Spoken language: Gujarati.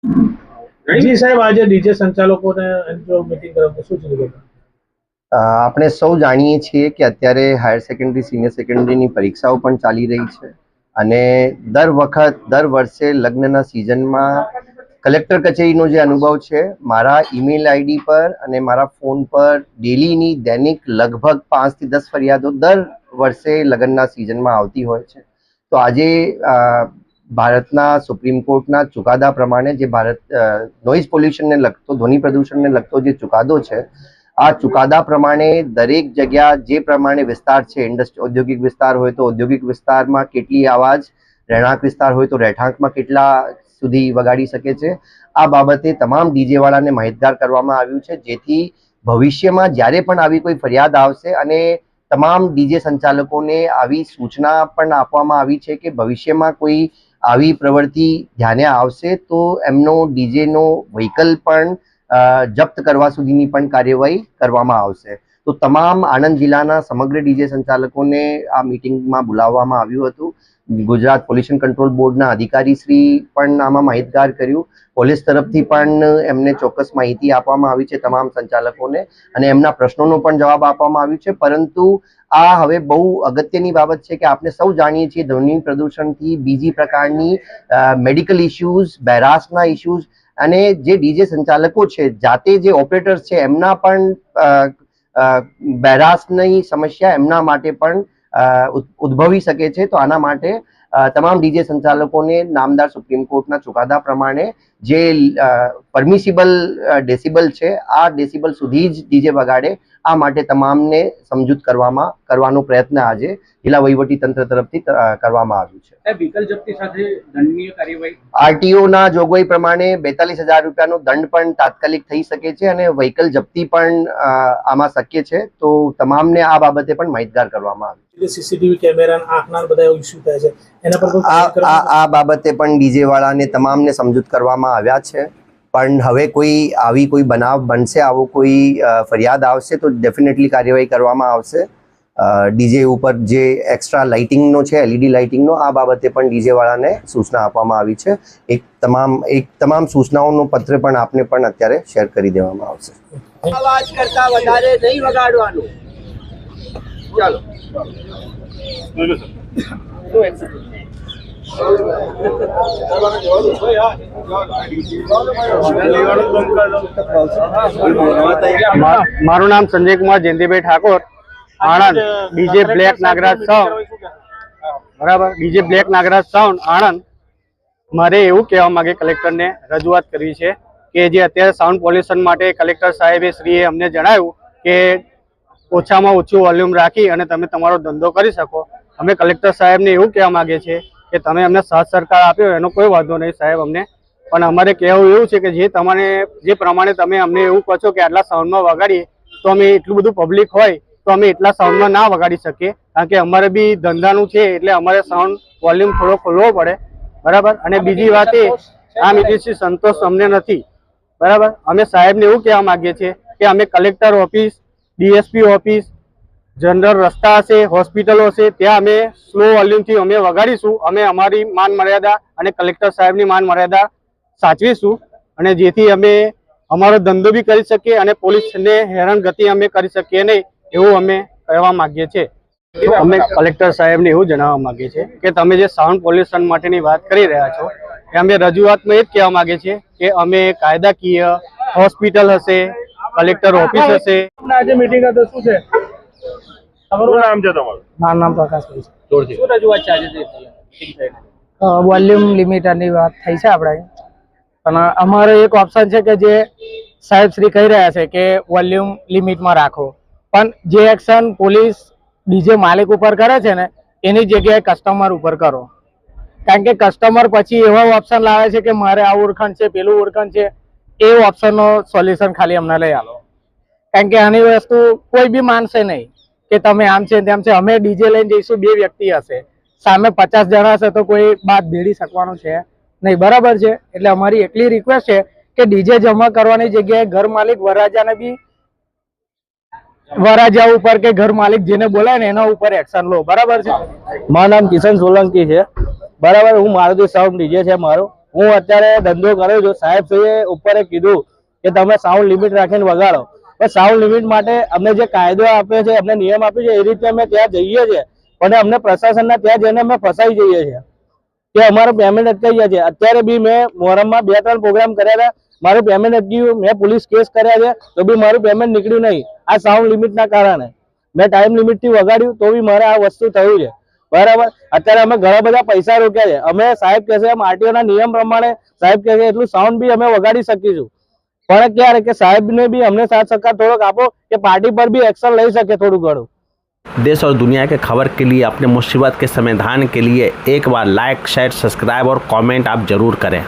જી સાહેબ, આજે ડીજે સંચાલકોને મીટિંગ કરવામાં શું છે? આપણે સૌ જાણીએ છીએ કે અત્યારે હાયર સેકન્ડરી સિનિયર સેકન્ડરીની પરીક્ષાઓ પણ ચાલી રહી છે અને દર વર્ષે લગ્નના સિઝનમાં કલેક્ટર કચેરીનો જે અનુભવ છે, મારા ઈમેલ આઈડી પર અને મારા ફોન પર ડેલીની દૈનિક લગભગ 5 થી 10 ફરિયાદો દર વર્ષે લગ્નના સિઝનમાં આવતી હોય છે. તો આજે ભારતના સુપ્રીમ કોર્ટના ચુકાદા પ્રમાણે જે નોઇઝ પોલ્યુશનને લગતો, ધ્વનિ પ્રદૂષણને લગતો જે ચુકાદો છે, આ ચુકાદા પ્રમાણે દરેક જગ્યા જે પ્રમાણે વિસ્તાર છે, ઔદ્યોગિક વિસ્તાર હોય તો ઔદ્યોગિક વિસ્તારમાં કેટલી અવાજ, રહેણાંક વિસ્તાર હોય તો રહેઠાંકમાં કેટલા સુધી વગાડી શકે છે, આ બાબતે તમામ ડીજે વાળાને માહિતગાર કરવામાં આવ્યું છે, જેથી ભવિષ્યમાં જ્યારે પણ આવી કોઈ ફરિયાદ આવશે અને તમામ ડીજે સંચાલકોને આવી સૂચના પણ આપવામાં આવી છે કે ભવિષ્યમાં કોઈ આવી પ્રવૃત્તિ ધ્યાને આવશે તો એમનો ડીજેનો વ્હીકલ પણ જપ્ત કરવા સુધીની પણ કાર્યવાહી કરવામાં આવશે. તો તમામ આણંદ જિલ્લાના સમગ્ર ડીજે સંચાલકોને આ મીટિંગમાં બોલાવવામાં આવ્યું હતું. ગુજરાત પોલ્યુશન કંટ્રોલ બોર્ડના અધિકારી શ્રી પણ આમાં માહિતગાર કર્યું. પોલીસ તરફથી પણ એમને ચોક્કસ માહિતી આપવામાં આવી છે તમામ સંચાલકોને અને એમના પ્રશ્નોનો પણ જવાબ આપવામાં આવ્યું છે. પરંતુ આ હવે બહુ અગત્યની બાબત છે કે આપણે સૌ જાણીએ છીએ ધ્વનિ પ્રદૂષણથી બીજી પ્રકારની મેડિકલ ઇશ્યુઝ, બહેરાશના ઇશ્યુઝ અને જે ડીજે સંચાલકો છે, જાતે જે ઓપરેટર્સ છે, એમના પણ બહેરાશની સમસ્યા એમના માટે પણ ઉદ્ભવી શકે છે. તો આના માટે તમામ ડીજે સંચાલકોને નામદાર સુપ્રીમ કોર્ટના ચુકાદા પ્રમાણે જે પરમિસિબલ ડેસિબલ છે, આ ડેસિબલ સુધી જ ડીજે વગાડે, આ માટે તમામને સમજૂત કરવાનો પ્રયત્ન આજે જિલ્લા વહીવટી તંત્ર તરફથી કરવામાં આવ્યું છે. વ્હીકલ જપ્તી સાથે દંડનીય કાર્યવાહી આરટીઓના જોગવાઈ પ્રમાણે 42,000 રૂપિયાનો દંડ પણ તાત્કાલિક થઈ શકે છે અને વ્હીકલ જપ્તી પણ આમાં શક્ય છે. તો તમામને આ બાબતે પણ માહિતગાર કરવામાં આવ્યું છે. સીસીટીવી કેમેરા આંખના બધા ઇસ્યુ થાય છે, એના પર આ બાબતે પણ ડીજે વાળાને તમામને સમજૂત કરવામાં આવ્યા છે. પણ હવે આવી કોઈ બનાવ બનશે, આવો કોઈ ફરિયાદ આવશે તો ડેફિનેટલી કાર્યવાહી કરવામાં આવશે. ડીજે ઉપર જે એક્સ્ટ્રા લાઇટિંગનો છે, એલઈડી લાઇટિંગનો, આ બાબતે પણ ડીજે વાળાને સૂચના આપવામાં આવી છે. તમામ સૂચનાઓનો પત્ર પણ આપને પણ અત્યારે શેર કરી દેવામાં આવશે. અવાજ કરતા વધારે નહીં વગાડવાનું. ચાલો. મારું નામ સંજય કુમાર જયંતિભાઈ ઠાકોર, આણંદ, ડીજે બ્લેક નાગરાજ સાઉન્ડ. બરાબર, ડીજે બ્લેક નાગરાજ સાઉન્ડ આણંદ. મારે એવું કહેવા માંગે કલેક્ટરને રજૂઆત કરવી છે કે જે અત્યારે સાઉન્ડ પોલ્યુશન માટે કલેક્ટર સાહેબે શ્રીએ અમને જણાવ્યું કે ઓછામાં ઓછું વોલ્યુમ રાખી અને તમે તમારો ધંધો કરી શકો. અમે કલેક્ટર સાહેબને એવું કહેવા માંગીએ છીએ કે તમે અમને સાથ સરકાર આપ્યો એનો કોઈ વાંધો નહીં સાહેબ અમને, પણ અમારે કહેવું એવું છે કે જે પ્રમાણે તમે અમને એવું કહો છો કે આટલા સાઉન્ડમાં વગાડીએ તો અમે એટલું બધું પબ્લિક હોય તો અમે એટલા સાઉન્ડમાં ના વગાડી શકીએ, કારણ કે અમારે બી ધંધાનું છે એટલે અમારે સાઉન્ડ વોલ્યુમ થોડો ખોલવો પડે. બરાબર. અને બીજી વાત એ, આ મીટિંગથી સંતોષ અમને નથી. બરાબર. અમે સાહેબને એવું કહેવા માંગીએ છીએ કે અમે collector office, DSP office, general રસ્તા હશે, હોસ્પિટલો હશે, ત્યાં અમે સ્લો વોલ્યુમથી અમે વગાડીશું. અમે અમારી માન મર્યાદા અને કલેક્ટર સાહેબની માન મર્યાદા સાચવીશું અને જેથી અમે અમારો ધંધો બી કરી શકીએ અને પોલીસને હેરાનગતિ અમે કરી શકીએ નહીં, એવું અમે કહેવા માંગીએ છીએ. અમે કલેક્ટર સાહેબને એવું જણાવવા માંગીએ છીએ કે તમે જે સાઉન્ડ પોલ્યુશન માટેની વાત કરી રહ્યા છો એ અમે રજૂઆતમાં એ જ કહેવા માંગીએ છીએ કે અમે કાયદાકીય હોસ્પિટલ હશે, કલેક્ટર ઓફિસ હશે. આજે મીટિંગ હતો, શું છે તમારું નામ? છે તમારું? મારું નામ પ્રકાશભાઈ છે. શું રજૂઆત છે આજે? વોલ્યુમ લિમિટરની વાત થઈ છે આપણે, પણ અમારો એક ઓપ્શન છે કે જે સાહેબ શ્રી કહી રહ્યા છે કે વોલ્યુમ લિમિટમાં રાખો, પણ જે એક્શન પોલીસ ડીજે માલિક ઉપર કરે છે ને એની જગ્યાએ કસ્ટમર ઉપર કરો. કારણ કે કસ્ટમર પછી એવા ઓપ્શન લાવે છે કે મારે આ ઓળખાણ છે, પેલું ઓળખાણ છે, એ ઓપ્શનનો સોલ્યુશન ખાલી અમને લઈ આવો. કારણ કે આની વસ્તુ કોઈ બી માનશે નહીં કે તમે આમ છે તેમ છે. અમે ડીજે લઈને જઈશું, 2 વ્યક્તિ હશે, સામે 50 જણા હશે તો કોઈ બાદ ભેડી શકવાનું છે નહીં. બરાબર છે. એટલે અમારી એટલી રિક્વેસ્ટ છે કે ડીજે જમા કરવાની જગ્યાએ ઘર માલિક વરરાજાને બી વરરાજા ઉપર કે ઘર માલિક જેને બોલાય ને એના ઉપર એક્શન લો. બરાબર છે. મારું નામ કિશન સોલંકી છે. બરાબર. હું મારુતિ સાઉન્ડ ડીજે છે મારો. હું અત્યારે ધંધો કરું છું, સાહેબ શ્રીએ ઉપરે કીધું કે તમે સાઉન્ડ લિમિટ રાખીને વગાડો, પણ સાઉન્ડ લિમિટ માટે અમને જે કાયદો આપ્યો છે, અમને નિયમ આપ્યો છે, એ રીતે અમે ત્યાં જઈએ છીએ, પણ અમને પ્રશાસનના ત્યાં જઈને અમે ફસાઈ જઈએ છીએ કે અમારું પેમેન્ટ અટકાઈ જાય છે. અત્યારે બી મેં મોહરમમાં 2-3 પ્રોગ્રામ કર્યા હતા, મારું પેમેન્ટ અટક્યું, મેં પોલીસ કેસ કર્યા છે તો બી મારું પેમેન્ટ નીકળ્યું નહીં, આ સાઉન્ડ લિમિટના કારણે. મેં ટાઈમ લિમિટથી વગાડ્યું તો બી મારે આ વસ્તુ થયું છે, બરાબર. અત્યારે અમે ઘણા બધા પૈસા રોક્યા છે, અમે સાહેબ કહે છે એમ આરટીઓના નિયમ પ્રમાણે સાહેબ કહે છે એટલું સાઉન્ડ બી અમે વગાડી શકીશું, પણ ક્યારે કે સાહેબને બી અમને સાથ સહકાર થોડોક આપો કે પાર્ટી પર બી એક્શન લઈ શકે થોડું ઘણું. देश और दुनिया के खबर के लिए अपने मुसीबत के समाधान के लिए एक बार लाइक शेयर सब्सक्राइब और कमेंट आप जरूर करें।